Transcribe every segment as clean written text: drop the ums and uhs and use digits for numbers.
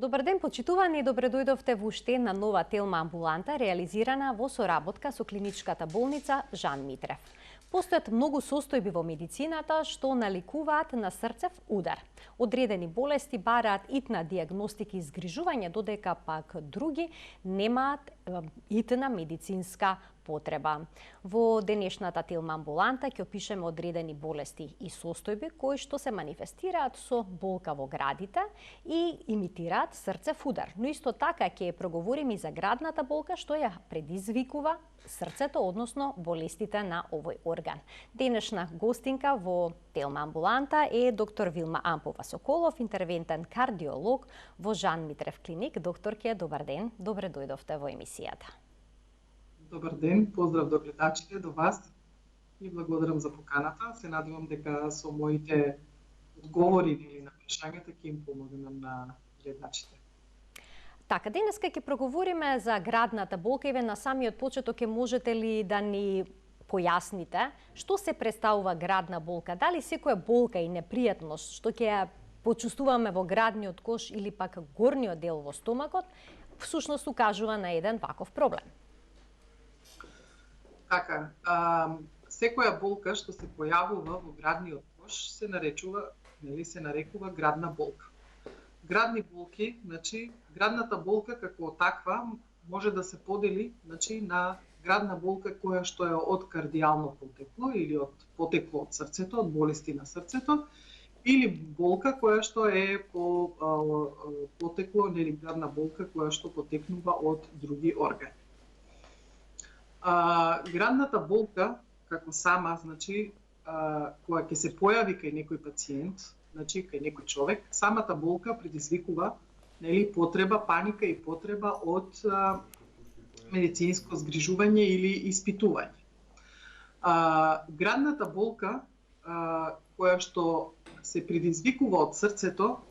Добар ден, почитувани, и добре дојдовте во уште една нова телма амбуланта, реализирана во соработка со клиничката болница Жан Митрев. Постојат многу состојби во медицината што наликуваат на срцев удар. Одредени болести бараат итна дијагностика и згрижување, додека пак други немаат итна медицинска потреба. Во денешната телма амбуланта ќе опишеме одредени болести и состојби кои што се манифестираат со болка во градите и имитираат срцев удар. Но исто така ќе проговориме и за градната болка што ја предизвикува срцето, односно болестите на овој орган. Денешна гостинка во телма амбуланта е доктор Вилма Ампова Соколов, интервентен кардиолог во Жан Митрев клиник. Докторке, добар ден, добре дојдовте во емисијата. Добар ден, поздрав до гледачите, до вас и благодарам за поканата. Се надевам дека со моите одговори или на прашањата ќе им помогнам на гледачите. Така, денеска ќе проговориме за градната болка и ве на самиот почеток ќе можете ли да ни појасните што се представува градна болка? Дали секоја болка и непријатност што ќе ја почувствуваме во градниот кош или пак горниот дел во стомакот, всушност укажува на еден ваков проблем? Така, секоја болка што се појавува во градниот кош се нарекува градна болка. Градни болки, градната болка како таква може да се подели, на градна болка која што е од кардијално потекло или од потекло од срцето, од болести на срцето, или болка која што е по потекло, градна болка која што потекнува од други органи. Градната болка како сама, која ќе се појави кај некој пациент, кај некој човек, самата болка предизвикува потреба, паника и потреба од медицинско згрижување или испитување. Градната болка која што се предизвикува од срцето,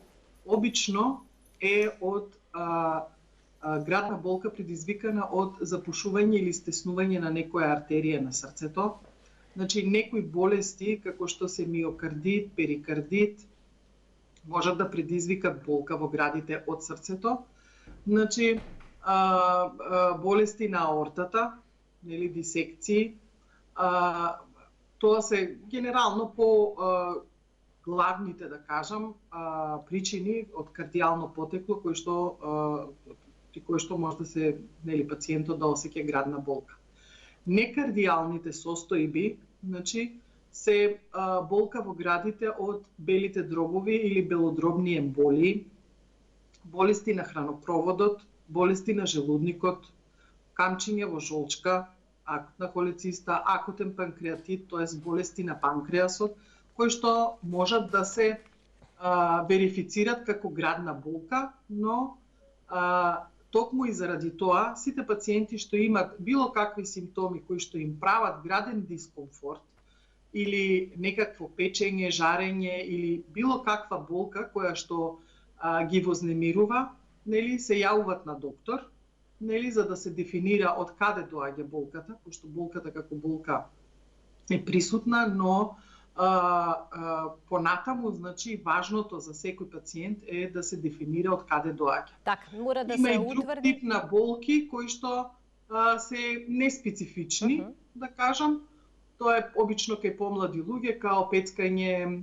обично е од градна болка предизвикана од запушување или стеснување на некоја артерија на срцето. Некои болести, како што се миокардит, перикардит, можат да предизвикат болка во градите од срцето. Болести на аортата, дисекции, тоа се генерално по главните, да кажам, причини од кардијално потекло при кој што може да се пациентот да осеќа градна болка. Некардијалните состојби, се болка во градите од белите дробови или белодробни емболии, болести на хранопроводот, болести на желудникот, камчиња во жолчка, акутна холециста, акутен панкреатит, тоест болести на панкреасот, кои што можат да се верифицират како градна болка, но токму и заради тоа, сите пациенти што имат било какви симптоми кои што им прават граден дискомфорт или некакво печење, жарење или било каква болка која што ги вознемирува, се јавуваат на доктор, за да се дефинира од каде доаѓа болката, пошто болката како болка е присутна, но понатаму, важното за секој пациент е да се дефинира од каде доаѓа. Така, мора да Има се и друг утврди. тип на болки кои што се неспецифични, да кажам. Тоа е обично кај помлади луѓе, као пецкање,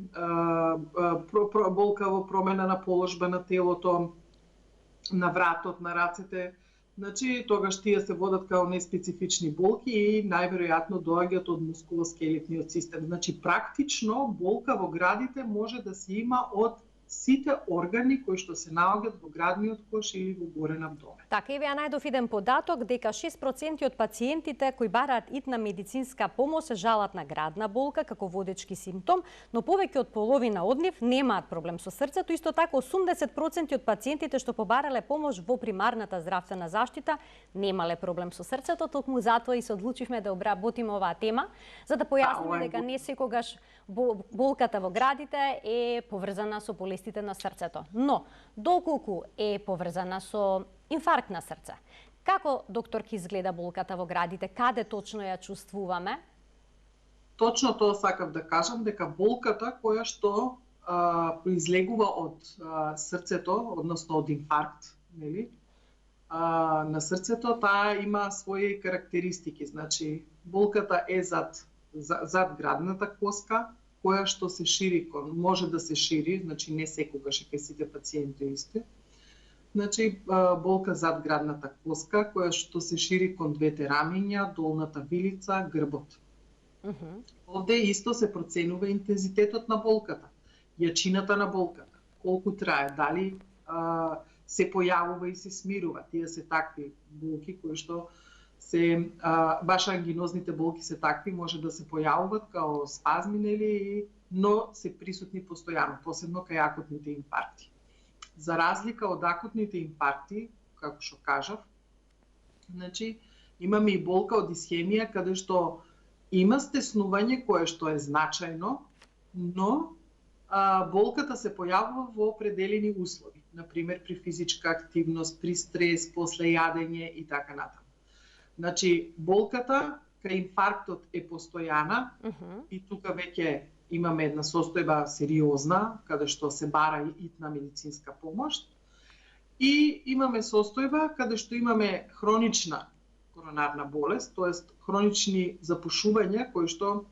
болка во промена на положба на телото, на вратот, на рацете. Тогаш тие се водат као неспецифични болки и најверојатно доаѓаат од мускулоскелетниот систем. Практично болка во градите може да се има од сите органи кои што се наоѓаат во градниот кош или во горен абдомен. Така, еве ја најдов еден податок дека 6% од пациентите кои бараат итна медицинска помош се жалат на градна болка како водечки симптом, но повеќе од половина од нив немаат проблем со срцето. Исто така 80% од пациентите што побарале помош во примарната здравствена заштита немале проблем со срцето. Токму затоа и се одлучивме да обработиме оваа тема, за да појасниме дека не секогаш болката во градите е поврзана со болестите на срцето. Но, доколку е поврзана со инфаркт на срце, како, доктор, ќе изгледа болката во градите? Каде точно ја чувствуваме? Точно тоа сакав да кажам, дека болката која што произлегува од срцето, односно од инфаркт, нели? На срцето, таа има своји карактеристики. Значи, болката е зад градната коска, која што се шири, може да се шири, значи не секогаш кај сите пациенти исти. Значи, болка зад градната коска, која што се шири кон двете рамиња, долната вилица, грбот. Овде исто се проценува интензитетот на болката, јачината на болката, колку трае, дали се појавува и се смирува. Тие се такви болки кои што се баш ангинозните болки се такви, може да се појавуваат као спазми, нели, но се присутни постојано, посебно кај акутните инфаркти. За разлика од акутните инфаркти, како што кажав, значи имаме и болка од исхемија каде што има стеснување кое што е значајно, но болката се појавува во определени услови, например при физичка активност, при стрес, после јадење и така натаму. Значи, болката кај инфарктот е постојана и тука веќе имаме една состојба сериозна, каде што се бара и итна медицинска помош. И имаме состојба каде што имаме хронична коронарна болест, тоест хронични запушувања кои што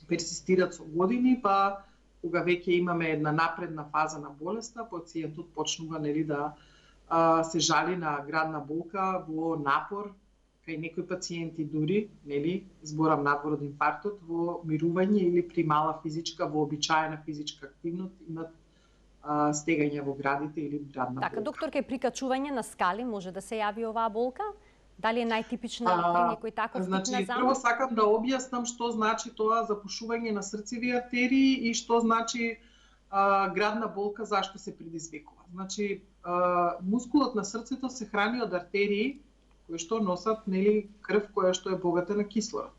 персистираат со години, па кога веќе имаме една напредна фаза на болеста, пациентот почнува, нели, да се жали на градна болка во напор, кај некои пациенти дури, нели, зборам надвор од инфарктот, во мирување или при мала физичка, вообичаена физичка активност имат стегање во градите или градна болка. Така, доктор, кај прикачување на скали може да се јави оваа болка? Дали е најтипична при некој таков тип на замор? Прво сакам да објаснам што значи тоа запушување на срцеви артерии и што значи градна болка, зашто се предизвикува. Значи, мускулот на срцето се храни од артерии кои што носат, нели, крв која што е богата на кислород.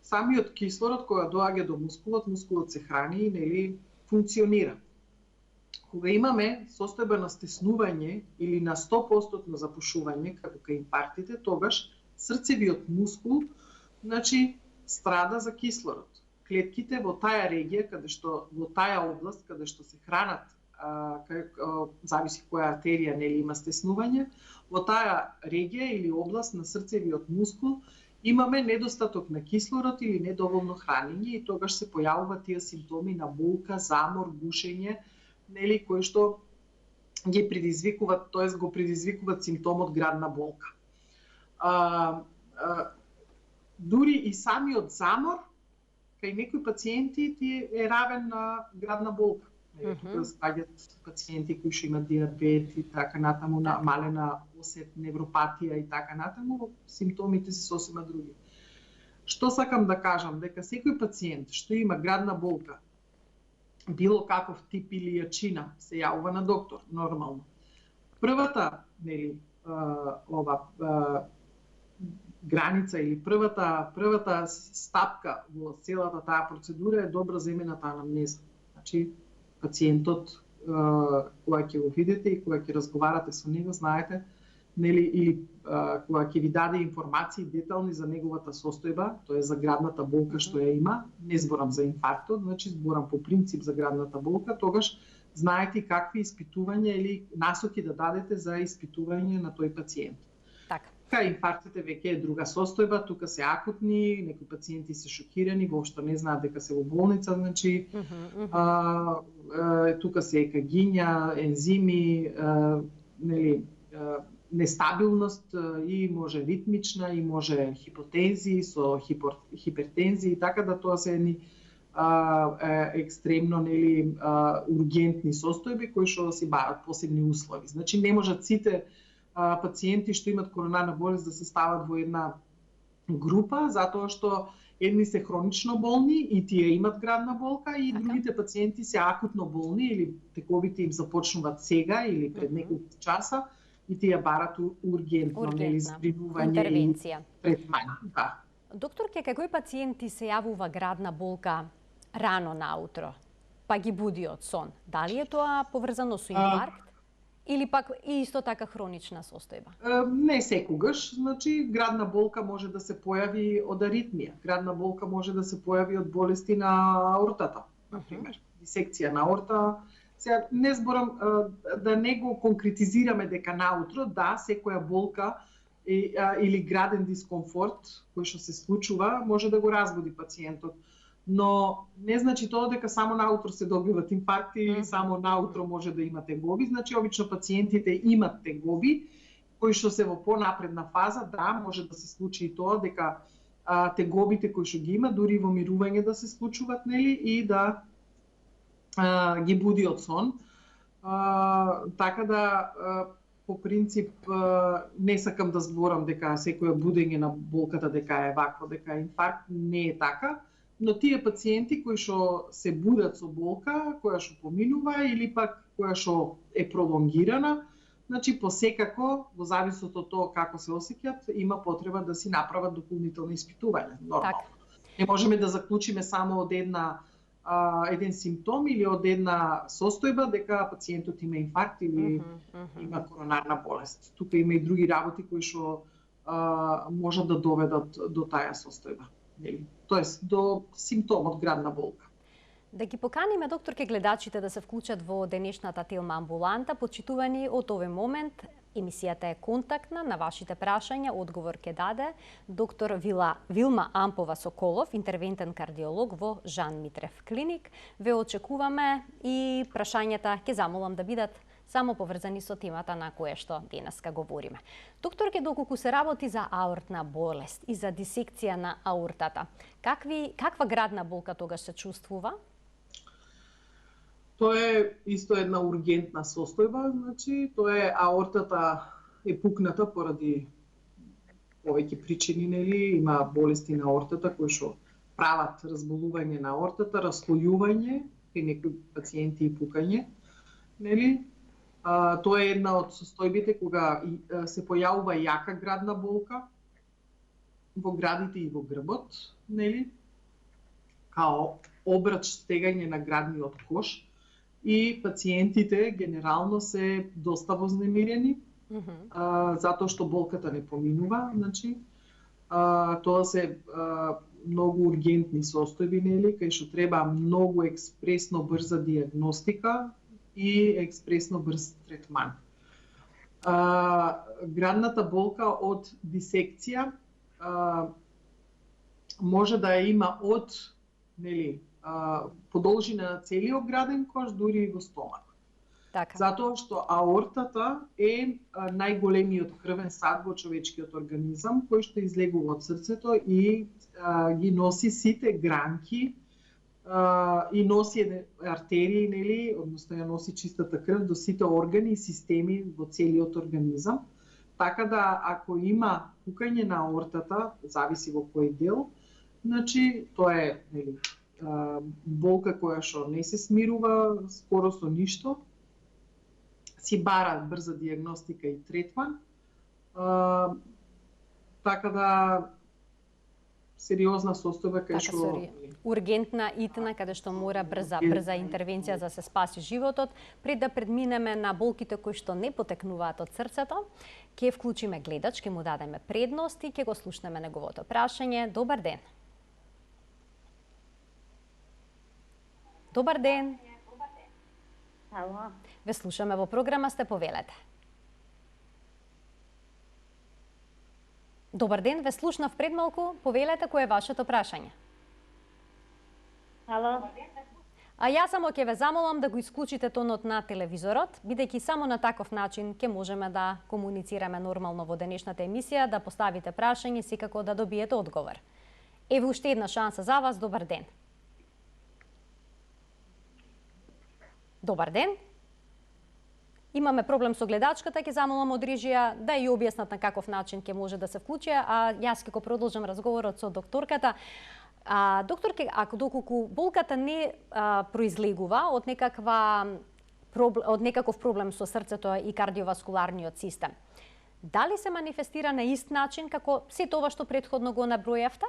Самиот кислород кога доаѓа до мускулот, мускулот се храни и, нели, функционира. Кога имаме состојба на стеснување или на 100% запушување, како кај инфарктите, тогаш срцевиот мускул, значи, страда за кислород. Клетките во таа регија, каде што во таа област каде што се хранат, зависи која артерија, нели, има стеснување, во таа регија или област на срцевиот мускул имаме недостаток на кислород или недоволно хранење и тогаш се појавуваат тие симптоми на болка, замор, гушење, нели, кои што ги предизвикуваат, тоест го предизвикуваат симптомот градна болка. Дури и самиот замор кај некои пациенти е равен на градна болка. Тука стаѓат пациенти кои што имат диабет и така натаму, намалена осет, невропатија и така натаму, симптомите се сосема други. Што сакам да кажам? Дека секој пациент што има градна болка, било каков тип или јачина, се јавува на доктор, нормално. Првата, нели, граница или првата стапка во целата таа процедура е добро земената анамнеза. Значи, пациентот, кога ќе го видите и кога ќе разговарате со него, знаете, нели, или кога ќе ви даде информации детални за неговата состојба, тоа е за градната болка што ја има, не зборам за инфарктот, значи зборам по принцип за градната болка, тогаш знаете какви испитувања или насоки да дадете за испитување на тој пациент. Така. Кај инфарктите веќе е друга состојба, тука се акутни, некои пациенти се шокирани, воопшто не знаат дека се во болница, значи тука се екагиња, ензими, нели, нестабилност и може ритмична, и може хипотензии со хипертензии, така да тоа се едни екстремно, нели, ургентни состојби кои што си барат посебни услови. Значи не можат сите пациенти што имат коронарна болест да се стават во една група, затоа што едни се хронично болни и тие имат градна болка и другите пациенти се акутно болни или тековите им започнуваат сега или пред неколку часа и тие барат ургентно, нели, згринување интервенција. Третман. Да. Докторке, кај кои пациенти се јавува градна болка рано наутро, па ги буди од сон? Дали е тоа поврзано со инфаркт? Или пак и исто така хронична состојба? Не секогаш, значи градна болка може да се појави од аритмија. Градна болка може да се појави од болести на аортата, например. дисекција на аорта. Сега не зборам да не го конкретизираме дека наутро, да, секоја болка или граден дискомфорт кој што се случува може да го разбуди пациентот. Но не значи тоа дека само наутро се добиват инфаркти или само наутро може да има тегоби. Значи обично пациентите имат тегоби кои што се во понапредна фаза, да, може да се случи и тоа дека тегобите кои што ги има дури во мирување да се случуваат, нели, и да ги буди од сон. Така да по принцип не сакам да зборам дека секој будење на болката дека е вакво, дека е инфаркт, не е така, но тие пациенти кои што се будат со болка, која што поминува или пак која што е пролонгирана, значи посекако во зависност од тоа како се осеќаат, има потреба да си направат дополнителни испитувања. Нормално. Не можеме да заклучиме само од еден симптом или од една состојба дека пациентот има инфаркт или има коронарна болест. Тука има и други работи кои што можат да доведат до таа состојба, нели? Тоест до симптомот градна болка. Да ги поканиме, докторке, гледачите да се вклучат во денешната Телма амбуланта. Почитувани, од овој момент емисијата е контактна, на вашите прашања одговор ќе даде доктор Вилма Ампова-Соколов, интервентен кардиолог во Жан Митрев клиник. Ве очекуваме и прашањата ќе замолам да бидат само поврзани со темата на кое што денеска говориме. Докторке, доколку се работи за аортна болест и за дисекција на аортата, каква градна болка тогаш се чувствува? Тоа е исто една ургентна состојба, значи тоа е аортата е пукната поради повеќе причини, нели, има болести на аортата кои што прават разболување на аортата, раслојување, при некои пациенти и пукање, нели? Тоа е една од состојбите кога се појавува јака градна болка во градите и во грбот, нели? Као обрач стегање на градниот кош. И пациентите генерално се доста вознемирени, затоа што болката не поминува, значи тоа се многу ургентни состојби, нели, кај што треба многу експресно брза диагностика и експресно брз третман. Градната болка од дисекција може да ја има од, нели, подолжина на целиот граден кош, дури и во стомак. Така. Затоа што аортата е најголемиот крвен сак во човечкиот организам, кој што излегува од срцето и ги носи сите гранки и носи артерии, нели, односно ја носи чистата крв до сите органи и системи во целиот организам. Така да ако има пукање на аортата, зависи во кој дел, значи тоа е, нели, болка која што не се смирува скоро со ништо, си бара брза диагностика и третман, така да сериозна состојба кај што ургентна итна, каде што мора брза интервенција за да се спаси животот. Пред да предминеме на болките кои што не потекнуваат од срцето, ќе вклучиме гледач, ќе му дадеме предност и ќе го слушнеме неговото прашање. Добар ден. Добар ден. Ало. Ве слушаме во програма, сте, повелете. Добар ден, ве слушнав пред малку, повелете кое е вашето прашање. Ало. А јас само ќе ве замолам да го исклучите тонот на телевизорот, бидејќи само на таков начин ќе можеме да комуницираме нормално во денешната емисија, да поставите прашање и секако да добиете одговор. Еве уште една шанса за вас, добар ден. Добар ден. Имаме проблем со гледачката, ќе замолам од режија да ја објаснат на каков начин ќе може да се вклучи, а јас ќе го продолжам разговорот со докторката. Докторке, ако доколку болката не произлегува од некаков проблем со срцето и кардиоваскуларниот систем, дали се манифестира на ист начин како се тоа што претходно го набројавте?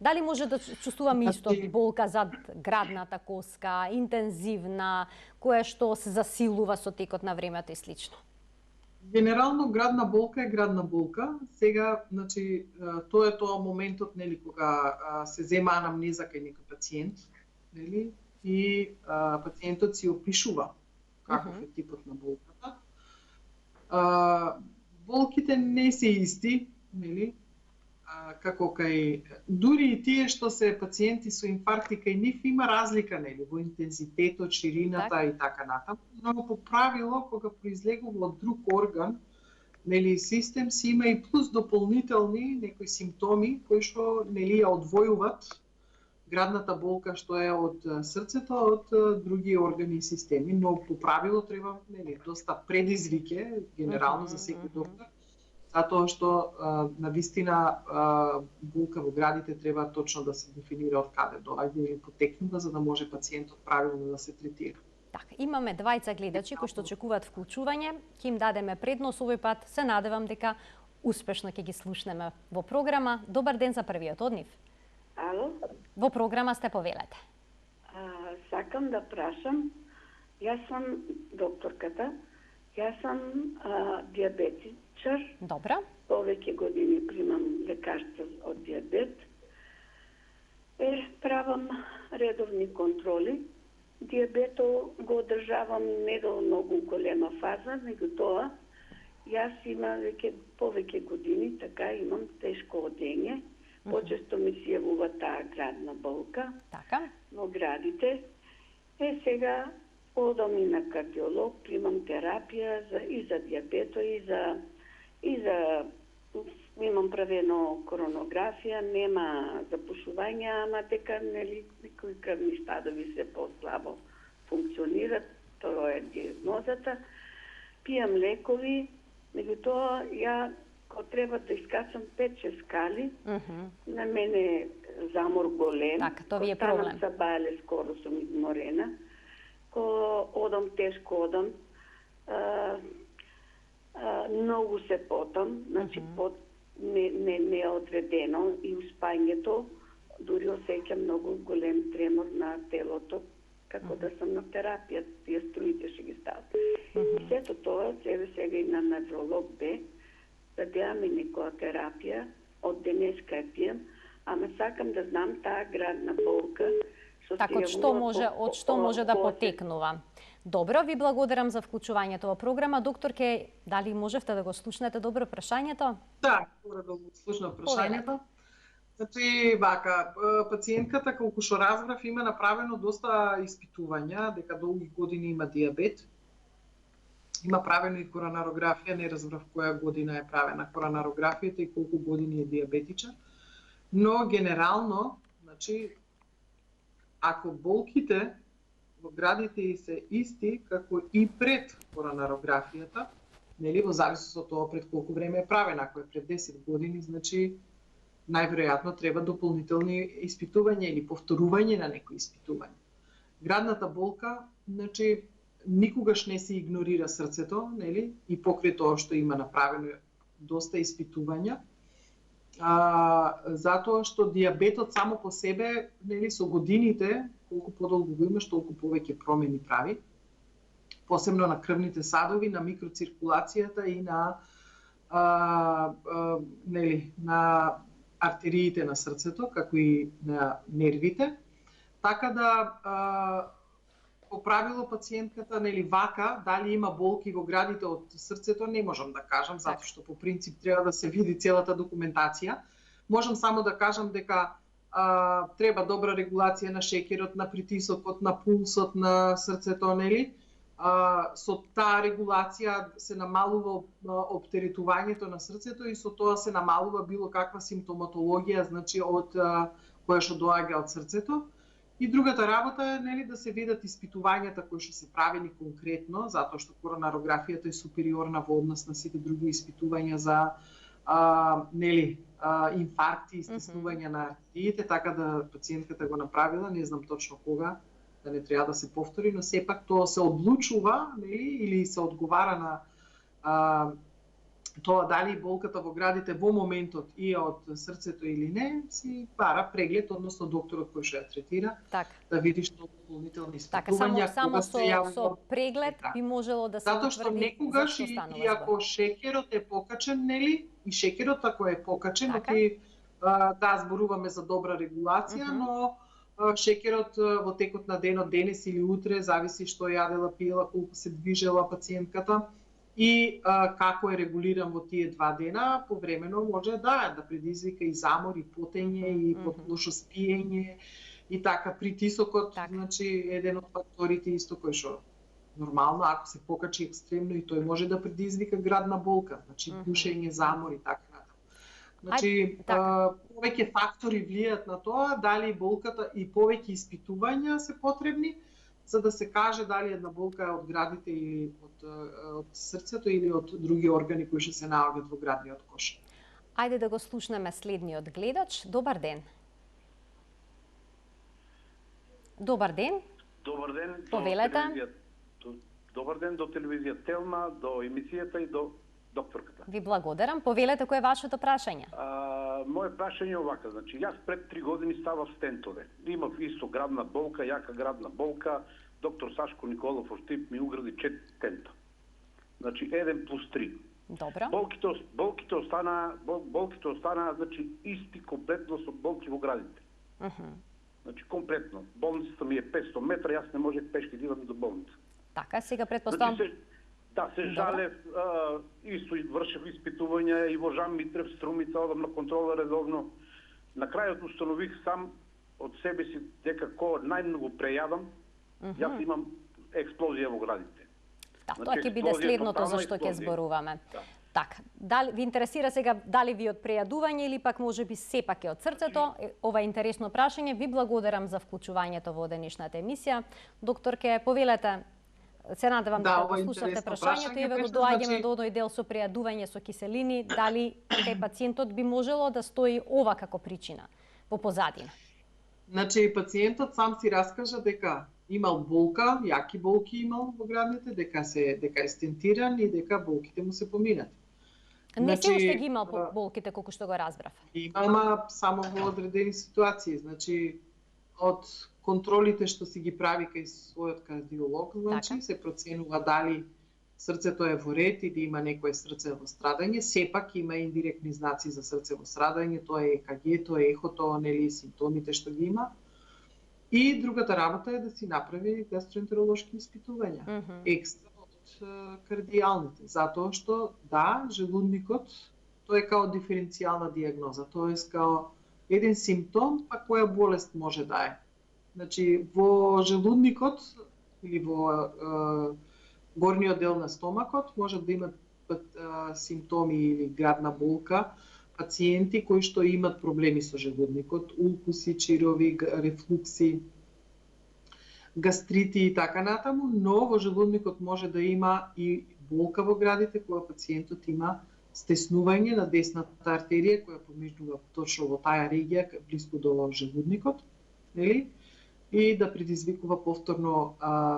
Дали може да чувствуваме исто болка зад градната коска, интензивна, која што се засилува со текот на времето и слично? Генерално градна болка е градна болка. Сега, значи, тоа е моментот, нели, кога се зема анамнеза кај некој пациент, нели, и пациентот си опишува каков е типот на болката. Болките не се исти, нели? Како кај дури и тие што се пациенти со инфаркти, кај нив има разлика, нели, во интензитетот, ширината и така натаму, но по правило кога произлегува од друг орган, нели, систем си има и плюс дополнителни некои симптоми кои што, нели, ја одвојуваат градната болка што е од срцето од други органи и системи, но по правило треба, нели, доста предизвике генерално за секој доктор, затоа што навистина болка во градите треба точно да се дефинира од каде доаѓа или потекнува за да може пациентот правилно да се третира. Така, имаме двајца гледачи кои што очекуваат вклучување, ќе им дадеме предност овој пат. Се надевам дека успешно ќе ги слушнеме во програма. Добар ден за првиот од нив. Ало? Во програма сте, повелете. Сакам да прашам, јас сум докторката, јас сум диабетичар. Добро. Повеќе години примам лекарства од диабет. Правам редовни контроли. Диабето го одржавам не до многу голема фаза, меѓутоа јас имам веќе повеќе години, така имам тешко одење. Почесто ми се јавува таа градна болка Така. во градите. Сега одам и на кардиолог, примам терапија и за диабето и за имам правено коронографија, нема запушување, ама дека нели некои крвни стадови се послабо функционират, тоа е диагнозата. Пијам лекови, меѓутоа ја кога треба да искачам 5-6 скали, на мене замор голем. Така, тоа ви е проблем. Са бале, скоро сум изморена. Кога одам, тешко одам, многу се потам, значи пот не е одредено и успањето, дури осеќам многу голем тремор на телото, како да сум на терапија, тие струите ще ги стават. И сето тоа, сега и на невролог бе, дадеа ми некоја терапија, од денеска ја пијам, ама сакам да знам таа градна болка, Така, од што може да потекнува. Добро, ви благодарам за вклучувањето во програма. Докторке, дали можевте да го слушнете добро прашањето? Да, мора да го слушнам прашањето. Значи, вака, пациентката, колку што разбрав, има направено доста испитувања, дека долги години има диабет. Има правено и коронарографија, не разбрав која година е правена коронарографијата и колку години е диабетичар. Но генерално, значи, ако болките во градите се исти како и пред коронарографијата, нели, во зависност од тоа пред колку време е правена, ако е пред 10 години, значи најверојатно треба дополнителни испитувања или повторување на некои испитувања. Градната болка, значи, никогаш не се игнорира срцето, нели, и покрај тоа што има направено доста испитувања, затоа што диабетот само по себе, нели, со годините, колку подолго го имаш, толку повеќе промени прави, посебно на крвните садови, на микроциркулацијата и нели, на артериите на срцето, како и на нервите. Така да по правило пациентката, нели, вака, дали има болки во градите од срцето, не можам да кажам, затоа што по принцип треба да се види целата документација. Можам само да кажам дека треба добра регулација на шеќерот, на притисокот, на пулсот на срцето, нели? Со таа регулација се намалува оптеретувањето на срцето и со тоа се намалува било каква симптоматологија, значи од која што доаѓа од срцето. И другата работа е, нели, да се видат испитувањата кои што се правени конкретно, затоа што коронарографијата е супериорна во однос на сите други испитувања за нели, инфаркти и стиснување на артериите, така да пациентката го направила, не знам точно кога, да не треба да се повтори, но сепак тоа се одлучува, нели, или се одговара на тоа дали болката во градите во моментот и од срцето или не, си бара преглед, односно докторот кој што ја третира, да види што дополнителни испитувања. Само со преглед би можело да се утврди. Затоа што некогаш и ако шеќерот е покачен, нели, и шеќерот ако е покачен, да зборуваме за добра регулација, но шекерот во текот на денот, денес или утре, зависи што јадела, пиела, колку се движела пациентката и како е регулиран во тие 2 дена, повремено може да предизвика и замор, и потење, и лошо спиење, и така притисокот, значи еден од факторите исто кој што нормално ако се покачи екстремно и тој може да предизвика градна болка, значи душење, замор и така. Значи, повеќе фактори влијаат на тоа, дали болката и повеќе испитувања се потребни, за да се каже дали една болка е од градите или од срцето или од други органи кои што се наоѓаат во градниот кош. Ајде да го слушнеме следниот гледач. Добар ден. Добар ден. Добар ден. Повелете. Добар ден до телевизија Телма, до емисијата и до докторката. Ви благодарам. Повелете, кој е вашето прашање? Моје прашање е овака, значи јас пред 3 години ставав стентове. Имав исто градна болка, јака градна болка, доктор Сашко Николов од Штип ми угради 4 стента. Значи 1+3. Добро. Болките останаа значи исти комплетно со болки во градите. Значи комплетно. Болницата ми е 500 метра, јас не можех пешки да идам до болница. Така, сега предпоставам. Значи, се жалев, исто вршев испитувања и во Жан Митрев, Струмица, одам на контрола редовно. На крајот установих сам од себе си дека кога најмногу прејадам, јас имам експлозија во градите. Да, тоа ќе биде следното за што ќе зборуваме. Така, дали ви интересира сега дали ви од прејадување или пак можеби сепак е од срцето? Ова е интересно прашање. Ви благодарам за вклучувањето во денешната емисија. Докторке, повелете, се надевам да го слушате прашањето и ве го доаѓаме до оној дел со прејадување со киселини, дали кај пациентот би можело да стои ова како причина во позадина? Значи пациентот сам си раскажа дека имал болка, јаки болки имал во градните, дека е стентиран и дека болките му се поминати. Не се уште ги имал болките колку што го разбрав. Има само во одредени ситуации, значи од контролите што си ги прави кај својот кардиолог, значи се проценува дали срцето е во ред или има некое срцево страдање, сепак има индиректни знаци за срцево страдање, тоа е ЕКГ, тоа е ехото, нели симптомите што ги има. И другата работа е да си направи гастроентеролошки испитувања, екстра од кардијалните, затоа што желудникот тоа е као диференцијална дијагноза, тоест као еден симптом, па која болест може да е. Значи, во желудникот или во горниот дел на стомакот може да имат симптоми или градна болка пациенти кои што имат проблеми со желудникот, улкуси, чирови, рефлукси, гастрити и така натаму, но во желудникот може да има и болка во градите која пациентот има стеснување на десната артерија која помежнува точно во таа регија блиску до желудникот, нели? И да предизвикува повторно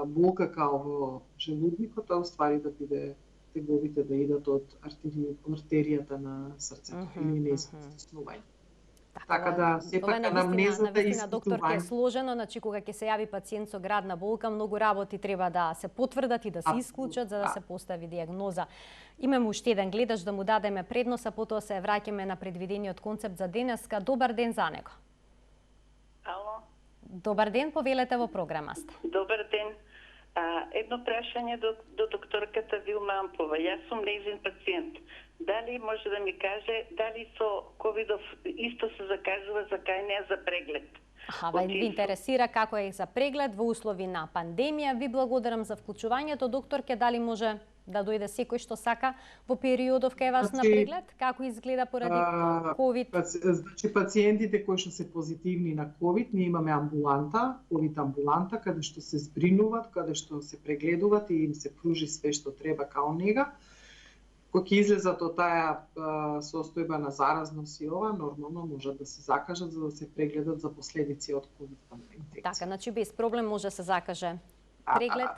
болка као во желудникот, а уствари да биде теговите да идат од артеријата на срцето или нејзино стеснување. Така да сепак анамнезата и докторке е сложено, значи кога ќе се јави пациент со градна болка, многу работи треба да се потврдат и да се исклучат за да се постави дијагноза. Имаме уште еден гледач да му дадеме предност, а потоа се враќаме на предвидениот концепт за денеска. Добар ден за него. Ало. Добар ден, повелете во програма сте. Добар ден. Едно прашање до докторката Вилма Ампова. Јас сум нејзин пациент. Дали може да ми каже дали со ковидов исто се закажува за кај неа за преглед? Ви интересира како е за преглед во услови на пандемија. Ви благодарам за вклучувањето. Докторке, дали може да дојде секој што сака во периодов кај вас на преглед? Како изгледа поради ковид? Значи пациентите кои што се позитивни на ковид, ние имаме амбуланта, ковид амбуланта, каде што се збринуваат, каде што се прегледуваат и им се пружи све што треба као нега. Кога ќе излезат од таа состојба на заразност и ова, нормално можат да се закажат за да се прегледат за последици од ковид инфекција. Така, значи без проблем може да се закаже преглед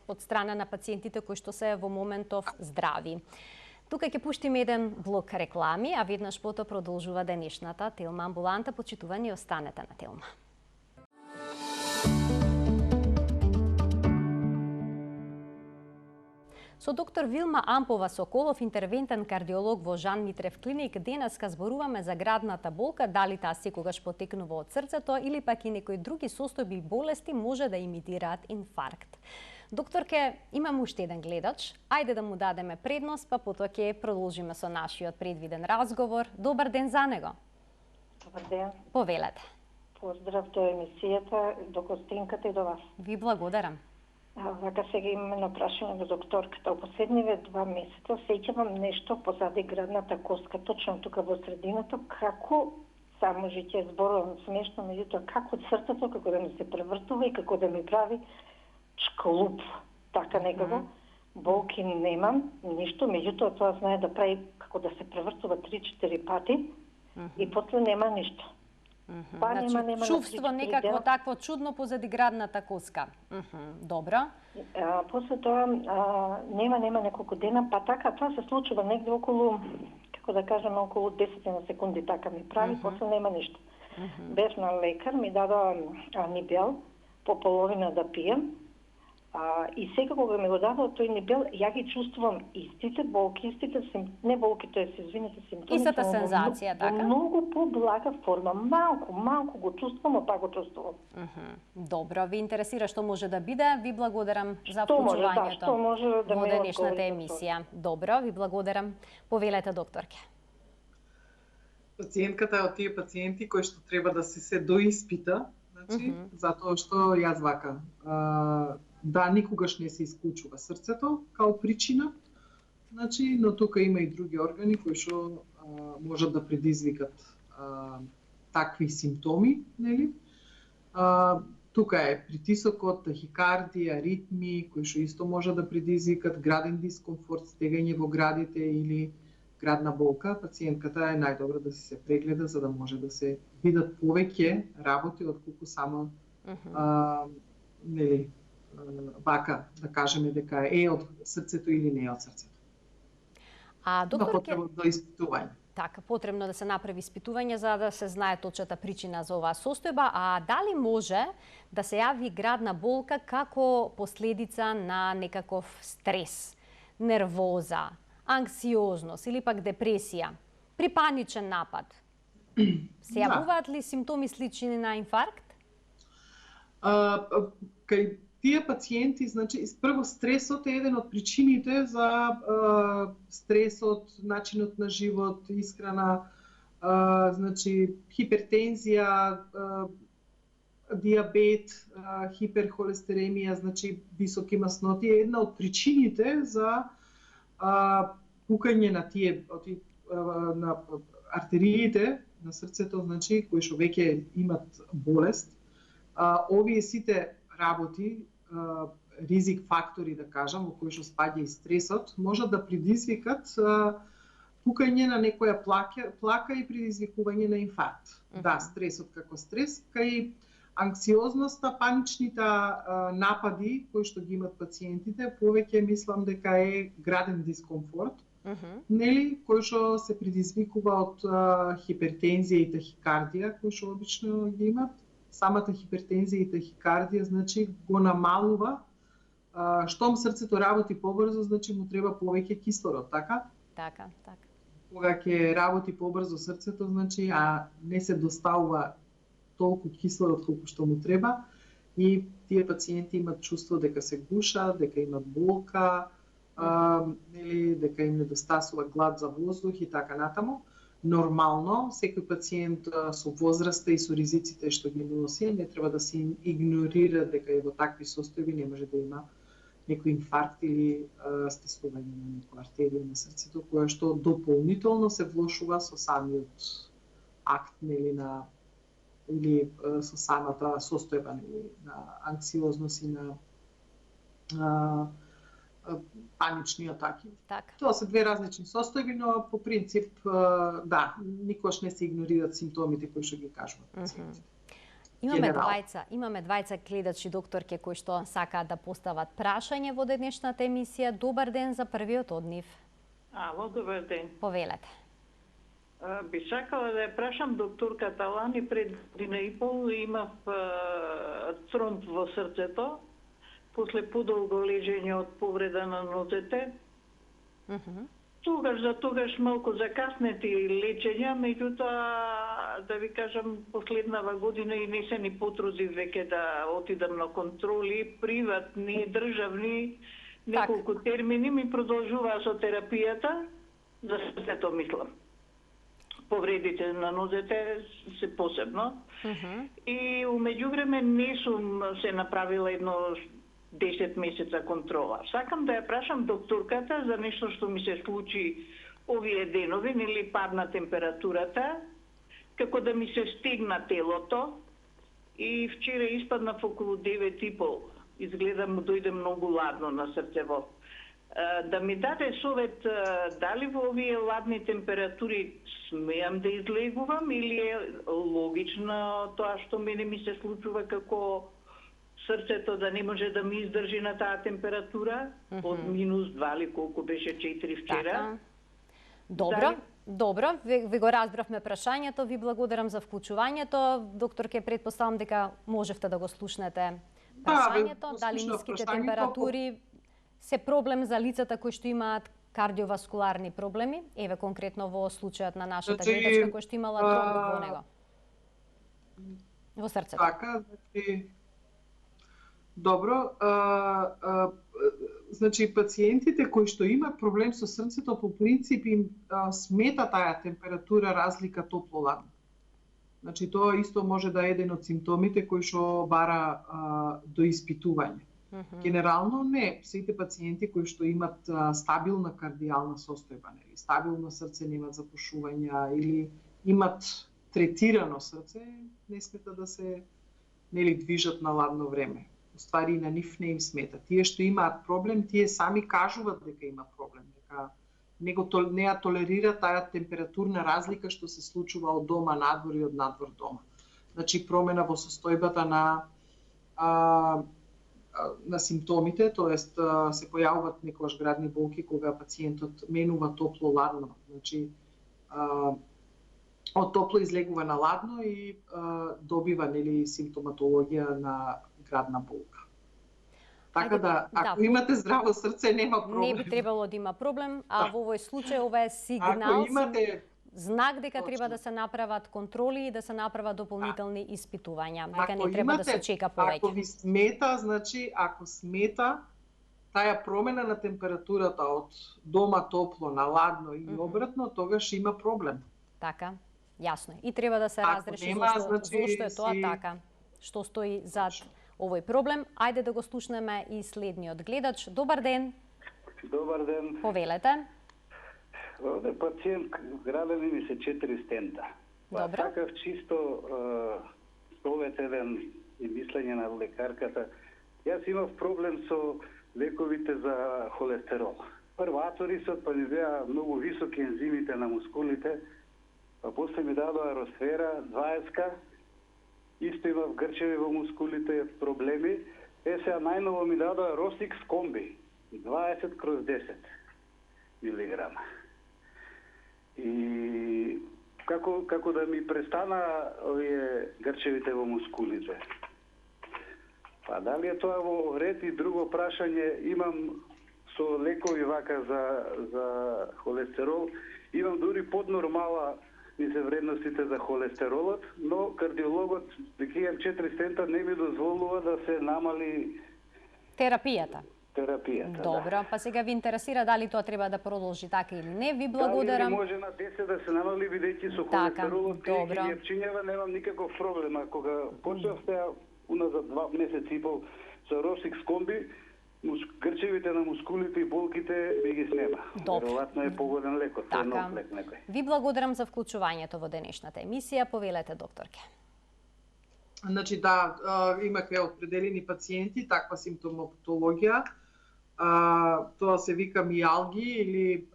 од страна на пациентите кои што се во моментов здрави. Тука ќе пуштиме еден блок реклами, а веднаш потоа продолжува денешната Телма амбуланта. Почитувани, останете на Телма. Со доктор Вилма Ампова Соколов, интервентен кардиолог во Жан Митрев клиник, денеска зборуваме за градната болка, дали таа секогаш потекнува од срцето или пак и некои други состојби и болести може да имитираат инфаркт. Докторке, имам уште еден гледач. Ајде да му дадеме предност, па потоа ќе продолжиме со нашиот предвиден разговор. Добар ден за него. Добар ден. Повелете. Поздрав до емисијата, до гостинката и до вас. Ви благодарам. Вака сега имаме на прашање до докторката. Во последниве 2 месеца сеќавам нешто позади градната коска, точно тука во средината, како само ќе зборувам смешно, меѓутоа како срцето, како да ми се превртува и како да ми прави чклуп, така некако. Болки немам, ништо, меѓутоа тоа знае да прави како да се превртува 3-4 пати и после нема ништо. Па нема чувство некакво такво чудно позади градната коска. Добро. После тоа нема неколку дена, па така тоа се случува негде околу, како да кажеме, околу 10 на секунди така ми прави, после нема ништо. Бев на лекар, ми дадоа анибел по половина да пием. И сега кога ми го дадоа тој нибел, ја ги чувствувам истите болки, не болки, тоа се извините симптоми. Истата сензација, така? Многу поблага форма, малку го чувствувам, а па го чувствувам. Добро, ви интересира што може да биде, ви благодарам за вклучувањето во денешната емисија. Добро, ви благодарам. Повелете, докторке. Пациентката е од тие пациенти кои што треба да се доиспита, значи, затоа што јас вака. Да, никогаш не се исклучува срцето као причина, значи, но тука има и други органи кои што можат да предизвикат такви симптоми, нели? Тука е притисокот, тахикардија, ритми, кои што исто може да предизвикат граден дискомфорт, стегање во градите или градна болка. Пациентката е најдобро да се прегледа за да може да се видат повеќе работи отколку само нели вака да кажеме дека е од срцето или не е од срцето. Докторке, до испитување. Така, потребно да се направи испитување за да се знае точната причина за оваа состојба, а дали може да се јави градна болка како последица на некаков стрес, нервоза, анксиозност или пак депресија, при паничен напад? Се јавуваат ли симптоми слични на инфаркт? Кај тие пациенти, значи, прво стресот е еден од причините за стресот, начинот на живот, исхрана, значи, хипертензија, диабет, хиперхолестеремија, значи, високи масноти е една од причините за пукање на тие на артериите на срцето, значи, кои што веќе имат болест. Овие сите работи, ризик фактори, да кажам, во кои што спаѓа и стресот, можат да предизвикат пукање на некоја плака и предизвикување на инфаркт. Да, стресот како стрес, кај анксиозноста, паничните напади кои што ги имат пациентите, повеќе мислам дека е граден дискомфорт, нели, кој што се предизвикува од хипертензија и тахикардија, кои што обично ги имат. Самата хипертензија и тахикардија, значи, го намалува. Штом срцето работи побрзо, значи му треба повеќе кислород, така? Така. Кога ќе работи побрзо срцето, значи, не се доставува толку кислород колку што му треба и тие пациенти имат чувство дека се гушат, дека имат болка, нели, дека им недостасува глад за воздух и така натаму. Нормално, секој пациент со возраста и со ризиците што ги носи, не треба да се игнорира дека е во такви состојби, не може да има некој инфаркт или стиснување на некоја артерија на срцето, која што дополнително се влошува со самиот акт, нели, или со самата состојба, нели, на анксиозност и на панични атаки. Так. Тоа се две различни состојби, но по принцип, да, никош не се игнорираат симптомите кои што ги кажуват пациентите. Имаме двајца гледачи, докторке, кои што сакаат да постават прашање во денешната емисија. Добар ден за првиот од нив. Ало, добар ден. Повелете. Би сакала да ја прашам докторката Лани, пред година и пол имав тромб во срцето после подолго лежење од повреда на нозете. Тогаш малку закаснети лечења, меѓутоа, да ви кажам, последнава година и не се ни потрудив веќе да отидам на контроли, приватни, државни, неколку термини ми продолжуваа со терапијата, за сето мислам. Повредите на нозете се посебно. И умеѓувреме не сум се направила едно 10 месеца контрола. Сакам да ја прашам докторката за нешто што ми се случи овие денови, нели падна температурата, како да ми се стегна телото и вчера испаднав околу 9,5. Изгледам дојде многу ладно на срцево. Да ми даде совет дали во овие ладни температури смеам да излегувам или е логично тоа што мене ми се случува како срцето да не може да ми издржи на таа температура од -2 или колку беше 4 вчера. Добро, ви го разбравме прашањето, ви благодарам за вклучувањето. Докторке, претпоставам дека можевте да го слушнете прашањето, дали ниските температури се проблем за лицата кои што имаат кардиоваскуларни проблеми, еве конкретно во случајот на нашата гледачка која што имала тромб во него. Во срцето. Така, добро, значи пациентите кои што имаат проблем со срцето по принцип им смета таа температура разлика топло-ладно. Значи тоа исто може да е еден од симптомите кои што бара до испитување. Генерално не, сите пациенти кои што имат стабилна кардијална состојба, нели, стабилно срце, немат запушувања или имат третирано срце, не смета да се нели движат на ладно време. Уствари на нив не им смета. Тие што имаат проблем, тие сами кажуваат дека има проблем, дека не ја толерира таа температурна разлика што се случува од дома надвор и од надвор дома. Значи промена во состојбата на симптомите, тоест се појавуваат некогаш градни болки кога пациентот менува топло-ладно. Значи од топло излегува на ладно и добива нели симптоматологија на градна болка. Така да, ако имате здраво срце, нема проблем. Не би требало да има проблем, а во овој случај ова е сигнал, знак дека треба да се направат контроли и да се направат дополнителни испитувања, дека не треба да се чека повеќе. Ако ви смета, значи, ако смета таа промена на температурата од дома топло на ладно и обратно, тогаш има проблем. Така, јасно. И треба да се разреши зошто е тоа така, што стои зад овој проблем. Ајде да го слушнеме и следниот гледач. Добар ден. Добар ден. Повелете. Овде пациент градени ми се 4 стента. Добро. Такав чисто совет еден и мислење на лекарката. Јас имав проблем со лековите за холестерол. Прво аторисот, па ми беа многу високи ензимите на мускулите, па после ми дадоа росфера 20-ка, исто имав грчеви во мускулите, проблеми. Сега најново ми дадоа Росикс комби, 20/10 милиграма. И како да ми престана овие грчевите во мускулите. Па дали е тоа во ред? И друго прашање, имам со лекови вака за холестерол, имам дури поднормала ми се вредностите за холестеролот, но кардиологот, дека имам 4 стента, не ми дозволува да се намали терапијата. Добро, па сега ви интересира дали тоа треба да продолжи така или не. Ви благодарам. Дали може на 10 да се намали, бидејќи со холестеролот ќе чинева, немам никаков проблем. А кога почнав сега уназад 2 месеци и пол со Росикс комби, грчевите на мускулите и болките ми ги снема. Веројатно е погоден лекот, тоа е нов лек некој. Ви благодарам за вклучувањето во денешната емисија. Повелете, докторке. Значи да, имавме определени пациенти таква симптоматологија. Тоа се вика мијалги или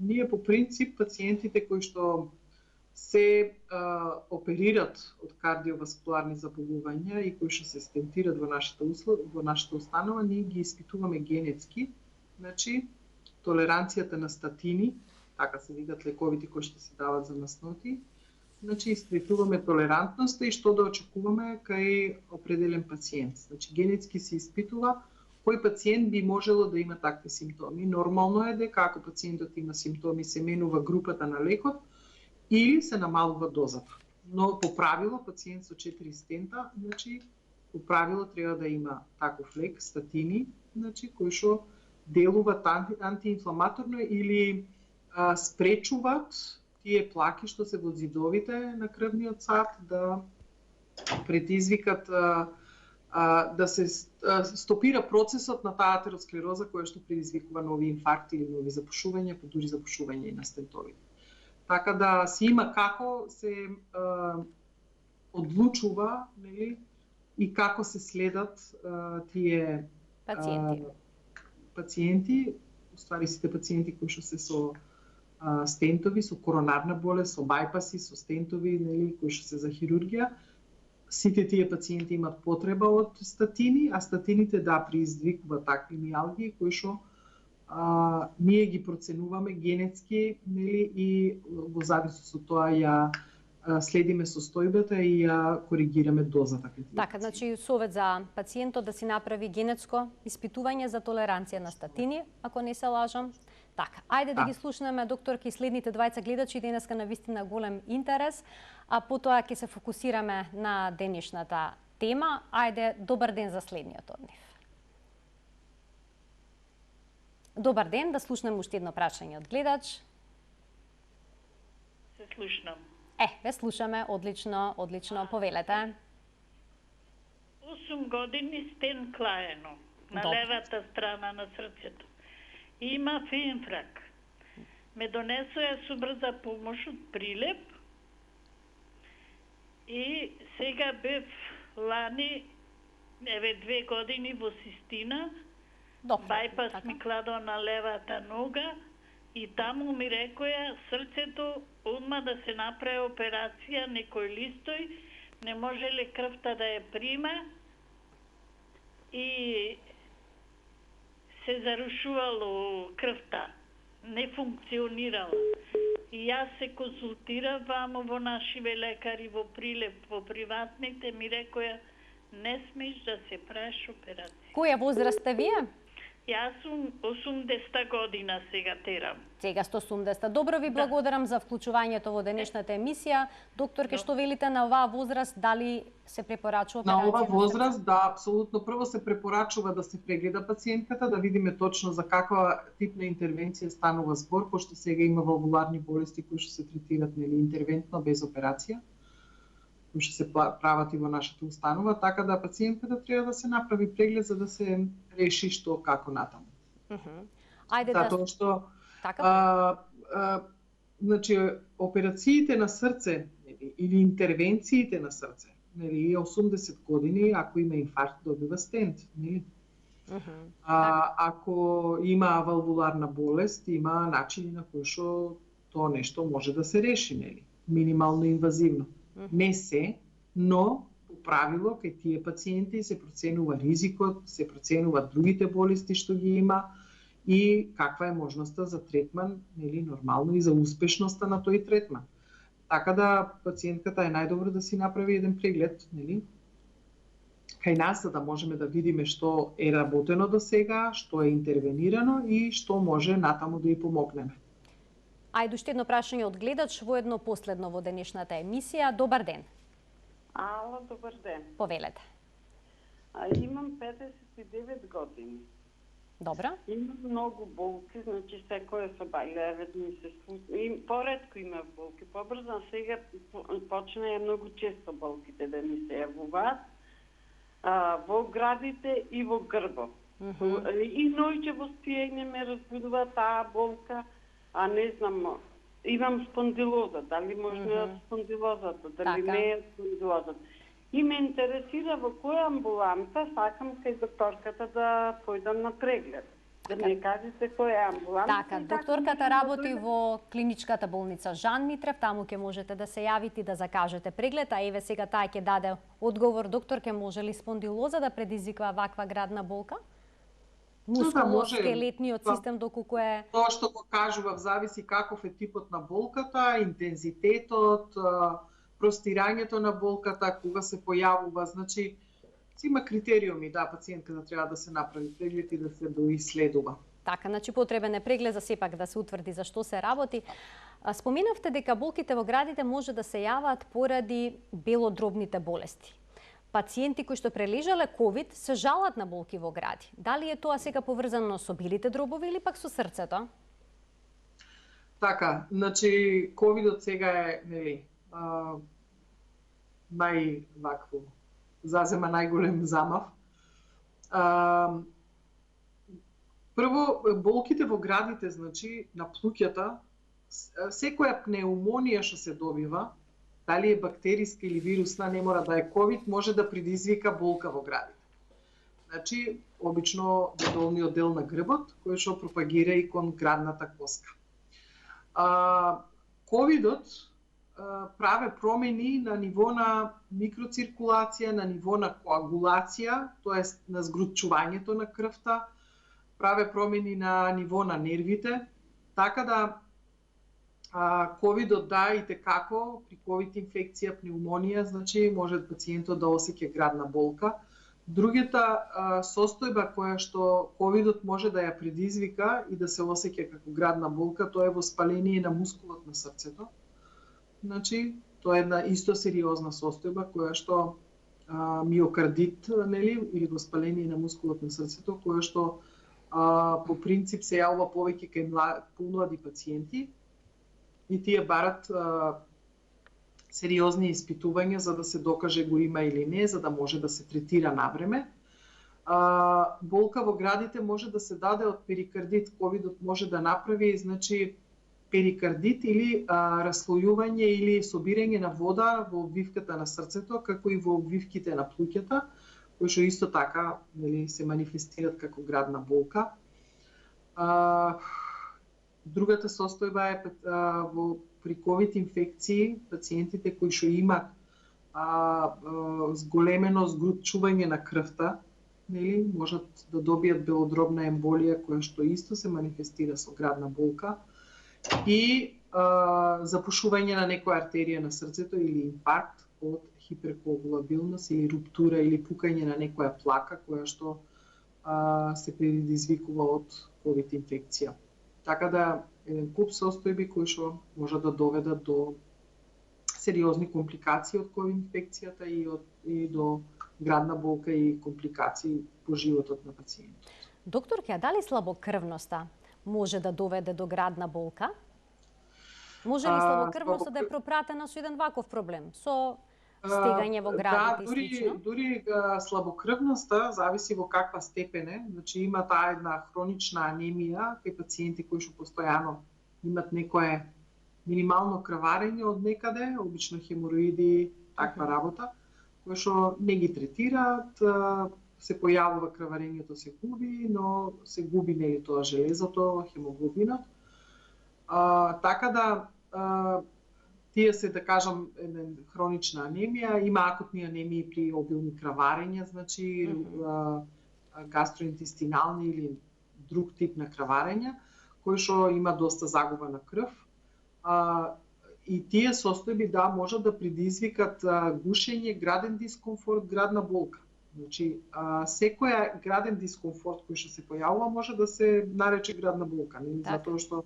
ние по принцип пациентите кои што се оперират од кардиоваскуларни заболувања и кои што се стентират во нашата установа, ние ги испитуваме генетски. Значи, толеранцијата на статини, така се викаат лековите кои што се дават за масноти, значи испитуваме толерантноста и што да очекуваме кај определен пациент. Значи генетски се испитува кој пациент би можело да има такви симптоми. Нормално е дека ако пациентот има симптоми, се менува групата на лекот или се намалува дозата. Но по правило пациент со 4 стента, значи по правило треба да има таков лек, статини, значи кои што делуваат антиинфламаторно или спречуваат тие плаки што се во зидовите на крвниот сад да предизвикат да се стопира процесот на таа атеросклероза која што предизвикува нови инфаркти или нови запушувања, па дури запушување и на стентовите. Така да се има како се одлучува, нели, и како се следат тие пациенти, уствари сите пациенти кои што се со стентови, со коронарна болест, со бајпаси, со стентови, нели, кои што се за хирургија. Сите тие пациенти имат потреба од статини, а статините предизвикуваат такви мијалгии кои што ние ги проценуваме генетски, нели, и во зависност од тоа ја следиме состојбата и ја коригираме дозата. Така, значи совет за пациентот да си направи генетско испитување за толеранција на статини, ако не се лажам. Така, ајде да ги слушнеме докторки следните двајца гледачи, денеска на вистина голем интерес, а потоа ќе се фокусираме на денешната тема. Ајде, добар ден за следниот од нив. Добар ден, да слушнеме уште едно прашање од гледач. Се слушнам. Ве слушаме, одлично, повелете. 8 години стен клаено на левата страна на срцето. Има инфрак. Ме донесоја со брза помош од Прилеп и сега бев лани, 2 години во Систина, бајпас ми кладо на левата нога и таму ми рекоја срцето одма да се направи операција, некој листој, не можеле крвта да ја прима и се зарушувало крвта, не функционирала. И јас се консултирав вамо во нашиве лекари во Прилеп, во приватните, ми рекоја не смеш да се правиш операција. Која возраст сте вие? Јас сум 80 година сега терам. Сега 180. Добро ви благодарам за вклучувањето во денешната емисија. Докторке, што велите на оваа возраст, дали се препорачува операција? На оваа возраст, да, апсолутно. Прво се препорачува да се прегледа пациентката, да видиме точно за каква тип на интервенција станува збор, пошто сега има валвуларни болести кои што се третират, нели, интервентно без операција, кои што се прават и во нашата установа, така да пациентката треба да се направи преглед за да се реши што како натаму. Ајде затоа што значи операциите на срце, нели, или интервенциите на срце, нели, 80 години ако има инфаркт добива стент, нели? Ако има валвуларна болест, има начини на кои што тоа нешто може да се реши, нели? Минимално инвазивно. Не се, но по правило кај тие пациенти се проценува ризикот, се проценуваат другите болести што ги има и каква е можноста за третман, нели, нормално и за успешноста на тој третман. Така да пациентката е најдобро да си направи еден преглед, нели, кај нас, за да можеме да видиме што е работено до сега, што е интервенирано и што може натаму да ја помогнеме. Ајде уште едно прашање од гледач, воедно последно во денешната емисија. Добар ден. Ало, добар ден. Повелете. Имам 59 години. Добра. Имам многу болки, значи секоја собајлевет ми се случи. Поредко има болки, побрзо, сега почна многу често болките да ми се јавуваат во градите и во грбо. И ноќе во спиење ме разбудува таа болка, а не знам, имам спондилоза, дали може спондилозата, дали не е спондилозата. И ме интересира во која амбуланта сакам кај докторката да појдам на преглед. Да ми кажете која амбуланта. Така, докторката работи во клиничката болница Жан Митрев, таму ќе можете да се јавите да закажете преглед, а еве сега таа ќе даде одговор. Докторке, може ли спондилоза да предизвикува ваква градна болка? мускуло-скелетниот систем доколку е... Тоа што го кажував, зависи каков е типот на болката, интензитетот, простирањето на болката, кога се појавува, значи има критериуми, да, пациентката треба да се направи преглед и да се доиследува. Така, значи потребен е преглед за сепак да се утврди за што се работи. Споминавте дека болките во градите може да се јават поради белодробните болести. Пациенти кои што прележале ковид се жалат на болки во гради. Дали е тоа сега поврзано со белите дробови или пак со срцето? Така, значи ковидот сега е, нели, зазема најголем замав. Прво, болките во градите, значи, на плуќата, секоја пнеумонија што се добива, дали е бактериска или вирусна, не мора да е ковид, може да предизвика болка во градите. Значи, обично долниот дел на грбот, кој што пропагира и кон градната коска. Ковидот праве промени на ниво на микроциркулација, на ниво на коагулација, тоест на згрутчувањето на крвта, праве промени на ниво на нервите, така да ковидот да и текако при ковид инфекција, пнеумонија, значи може пациентот да осеќа градна болка. Другата состојба која што ковидот може да ја предизвика и да се осеќа како градна болка, тоа е воспаление на мускулот на срцето. Значи, тоа е една исто сериозна состојба која што миокардит, нели, или воспаление на мускулот на срцето, која што по принцип се јавува повеќе кај помлади пациенти и тие барат сериозни испитувања за да се докаже го има или не, за да може да се третира навреме. Болка во градите може да се даде од перикардит. Ковидот може да направи, значи, перикардит или раслојување или собирање на вода во обвивката на срцето, како и во обвивките на плуќата, кои што исто така, нели, се манифестираат како градна болка. Другата состојба е при ковид инфекции, пациентите кои што имат зголемено згрутчување на крвта, нели, можат да добијат белодробна емболија која што исто се манифестира со градна болка и запушување на некоја артерија на срцето или инфаркт од хиперкоагулабилност или руптура или пукање на некоја плака која што се предизвикува од ковид инфекција. Така да еден куп состојби кои што може да доведат до сериозни компликации од ковид инфекцијата и до градна болка и компликации по животот на пациентот. Докторке, а дали слабокрвноста може да доведе до градна болка? Може ли слабокрвноста да е пропратена со еден ваков проблем? Со стегање во градите и слично? Дури слабокрвноста зависи во каква степен е. Значи има таа една хронична анемија кај пациенти кои што постојано имат некое минимално крварење од некаде, обично хемороиди, таква работа, кои што не ги третираат, се појавува крварењето, се губи, но се губи нели тоа железото, хемоглобинот. Така да тие се, да кажам, хронична анемија, има акутни анемии при обилни крварења, значи гастроинтестинални или друг тип на крварења, кои што има доста загуба на крв. И тие состојби да можат да предизвикат гушење, граден дискомфорт, градна болка. Значи, секоја граден дискомфорт кој што се појавува може да се нарече градна болка, не затоа што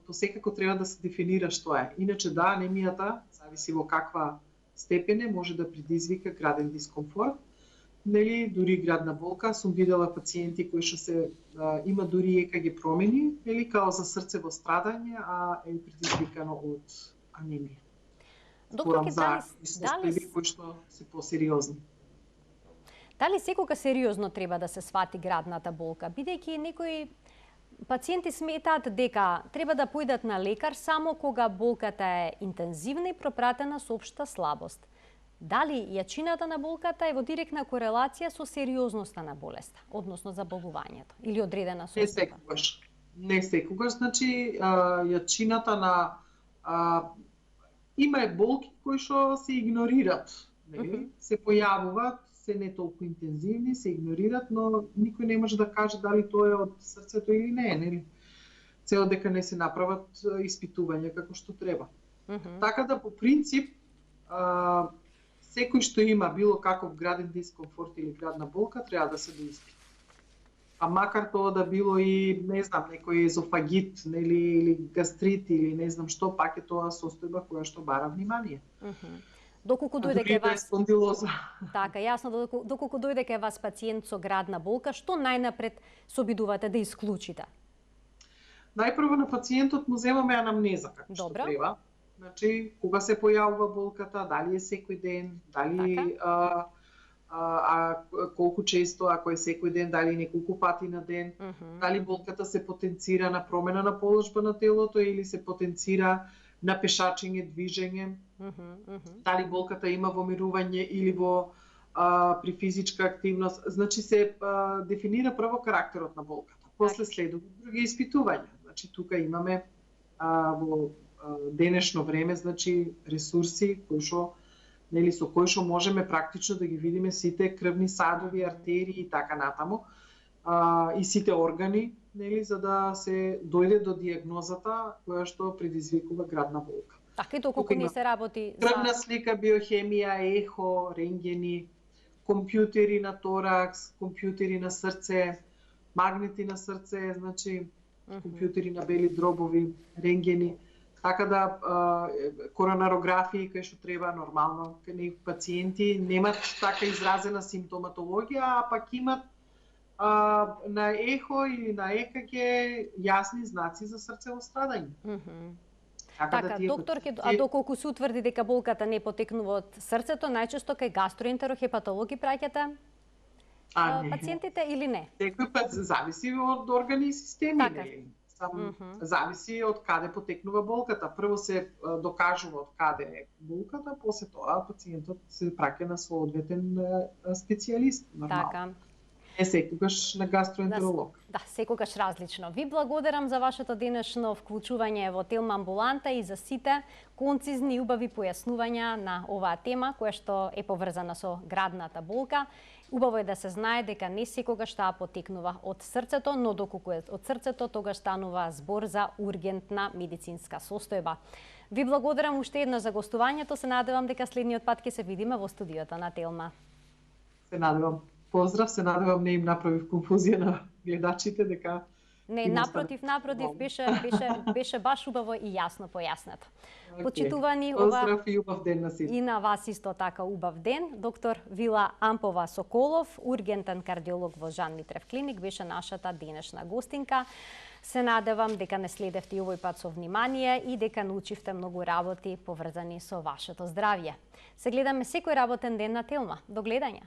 посекако треба да се дефинира што е. Иначе да, анемијата, зависи во каква степен може да предизвика граден дискомфорт, нели дури градна болка. Сум видела пациенти кои што се има дури ЕКГ промени, нели као за срцево страдање, а е предизвикано од анемија. Докторке, дали кои што се посериозни. Дали секога сериозно треба да се свати градната болка, бидејќи некои пациенти сметаат дека треба да појдат на лекар само кога болката е интензивна и пропратена со општа слабост. Дали јачината на болката е во директна корелација со сериозноста на болеста, односно заболувањето или одредена состојба? Не секогаш, значи јачината на има болки кои што се игнорират, нели? Се појавуваат се не толку интензивни, се игнорират, но никој не може да каже дали тоа е од срцето или не е, нели? Цел дека не се направат испитувања како што треба. Така да, по принцип, секој што има било каков граден дискомфорт или градна болка, треба да се доиспита. А макар тоа да било и, не знам, некој езофагит, нели, или гастрит, или не знам што, пак е тоа состојба која што бара внимание. Доколку дојде кај вас спондилоза. Така, јасно, доколку дојде кај вас пациент со градна болка, што најнапред се обидувате да исклучите? Најпрво на пациентот му земаме анамнеза како што треба. Значи, кога се појавува болката, дали е секој ден, дали колку често, ако е секој ден, дали неколку пати на ден, дали болката се потенцира на промена на положба на телото или се потенцира на пешачење, движење, дали болката има во мирување или при физичка активност. Значи се дефинира прво карактерот на болката, после следуваат други испитувања. Значи тука имаме во денешно време, значи ресурси кои што, нели, со кои што можеме практично да ги видиме сите крвни садови, артерии и така натаму, и сите органи, нели, за да се дојде до дијагнозата која што предизвикува градна болка. Така и доколку не се работи за крвна слика, биохемија, ехо, рентгени, компјутери на торакс, компјутери на срце, магнети на срце, значи компјутери на бели дробови, рентгени. Така да коронарографии кај што треба нормално, кај пациенти немат така изразена симптоматологија, а пак имат на ехо или на ЕКГ јасни знаци за срцево страдање. Така, докторке, а доколку се утврди дека болката не потекнува од срцето, најчесто кај гастроентерохепатологи праќате пациентите или не? Секој пат зависи од органи и системи. Зависи од каде потекнува болката. Прво се докажува од каде е болката, после тоа пациентот се праќа на соодветен специјалист. Така. Не секогаш на гастроентеролог. Да, секогаш различно. Ви благодарам за вашето денешно вклучување во Телма амбуланта и за сите концизни и убави појаснувања на оваа тема, која што е поврзана со градната болка. Убаво е да се знае дека не секогаш таа потекнува од срцето, но доколку е од срцето, тогаш станува збор за ургентна медицинска состојба. Ви благодарам уште еднаш за гостувањето. Се надевам дека следниот пат ќе се видиме во студиото на Телма. Се надевам. Поздрав, се надевам не им направив конфузија на гледачите дека не, напротив, беше баш убаво и јасно појаснето. Почитувани, поздрав и убав ден на сите. И на вас исто така убав ден. Доктор Вила Ампова Соколов, ургентен кардиолог во Жан Митрев клиник, беше нашата денешна гостинка. Се надевам дека не следевте и овој пат со внимание и дека научивте многу работи поврзани со вашето здравје. Се гледаме секој работен ден на Телма. До гледање.